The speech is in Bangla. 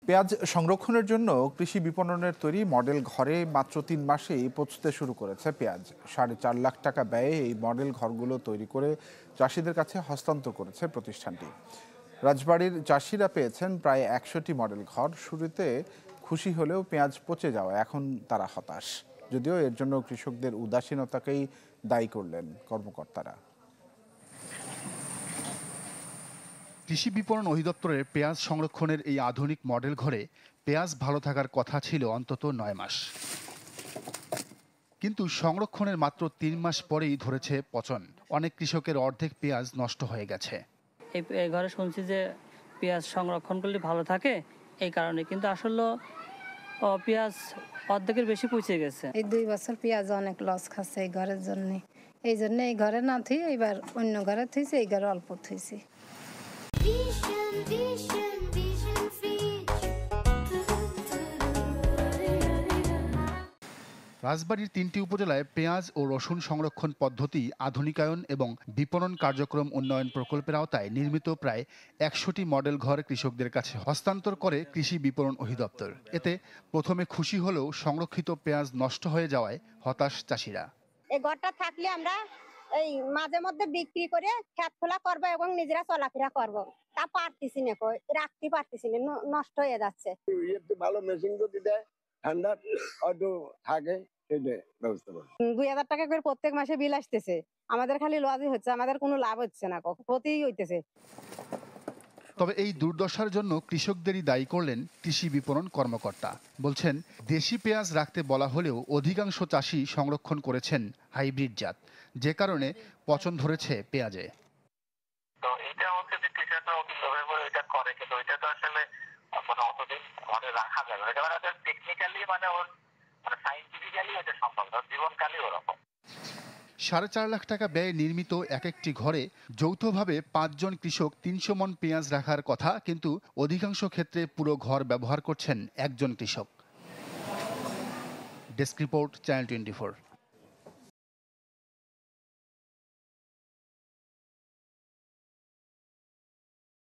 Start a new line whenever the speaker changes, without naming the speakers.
পেঁয়াজ সংরক্ষণের জন্য কৃষি বিপণনের তৈরি মডেল ঘরে মাত্র ৩ মাসেই পৌঁছতে শুরু করেছে পেঁয়াজ। 4.5 লাখ টাকা ব্যয়ে এই মডেল ঘরগুলো তৈরি করে চাষিদের কাছে হস্তান্তর করেছে প্রতিষ্ঠানটি। রাজবাড়ীর চাষিরা পেয়েছেন প্রায় 100টি মডেল ঘর। শুরুতে খুশি হলেও পেঁয়াজ পচে যাওয়া এখন তারা হতাশ। যদিও এর জন্য কৃষকদের উদাসীনতাকেই দায়ী করলেন কর্মকর্তারা।
কৃষি বিপণন অধিদপ্তরের পেঁয়াজ সংরক্ষণের এই আধুনিক মডেল ঘরে পেঁয়াজ ভালো থাকার কথা ছিল অন্তত 9 মাস, কিন্তু সংরক্ষণের মাত্র 3 মাস পরেই ধরেছে পচন। অনেক কৃষকের অর্ধেক পেঁয়াজ নষ্ট হয়ে গেছে।
এই ঘরে শুনছি যে পেঁয়াজ সংরক্ষণ করলে ভালো থাকে, এই কারণে কিন্তু আসলে পেঁয়াজ অর্ধেকের বেশি পচে গেছে।
এই 2 বছর পেঁয়াজ অনেক লস খাচ্ছে এই ঘরের জন্য। এই জন্য এই ঘরে না থুই এবার অন্য ঘরে থুইছি, এই ঘরে অল্প থুইছি।
রাজবাড়ীর 3টি উপজেলায় পেঁয়াজ ও রসুন সংরক্ষণ পদ্ধতি আধুনিকায়ন এবং বিপণন কার্যক্রম উন্নয়ন প্রকল্পের আওতায় নির্মিত প্রায় 100টি মডেল ঘর কৃষকদের কাছে হস্তান্তর করে কৃষি বিপণন অধিদপ্তর। এতে প্রথমে খুশি হলেও সংরক্ষিত পেঁয়াজ নষ্ট হয়ে যাওয়ায় হতাশ চাষিরা।
এই ঘরটা থাকলে আমরা এই মাঝে মধ্যে বিক্রি করে খেত খোলা করবো এবং নিজেরা চলাফেরা করবো, তা পারতেছি না, রাখতে পারতেছি না, নষ্ট হয়ে যাচ্ছে।
ভালো মেশিন যদি দেয় ঠান্ডা একটু থাকে,
2000 টাকা করে প্রত্যেক মাসে বিল আসতেছে, আমাদের খালি লসই হচ্ছে, আমাদের কোনো লাভ হচ্ছে না, ক্ষতিই হইতেছে।
তবে এই দুর্দশার জন্য কৃষকদেরই দায়ী করলেন কৃষি বিপণন কর্মকর্তা। বলছেন, দেশি পেঁয়াজ রাখতে বলা হলেও অধিকাংশ চাষি সংরক্ষণ করেছেন হাইব্রিড জাত, যে কারণে পচন ধরেছে পেঁয়াজে।
তো এটা হচ্ছে যে কৃষকরা অতি লোভে পড়ে এটা করে, কিন্তু ওইটা তো আসলে অতদিন ঘরে রাখা যাবে না। এটা মানে টেকনিক্যালি ওর সাইন্টিফিক্যালি এটা সম্ভব না, জীবনকালই ওরকম।
4.5 লাখ টাকা ব্যয়ে নির্মিত একটি ঘরে যৌথভাবে 5 জন কৃষক 300 মণ পেঁয়াজ রাখার কথা, কিন্তু অধিকাংশ ক্ষেত্রে পুরো ঘর ব্যবহার করছেন একজন কৃষক। Desk report, channel 24।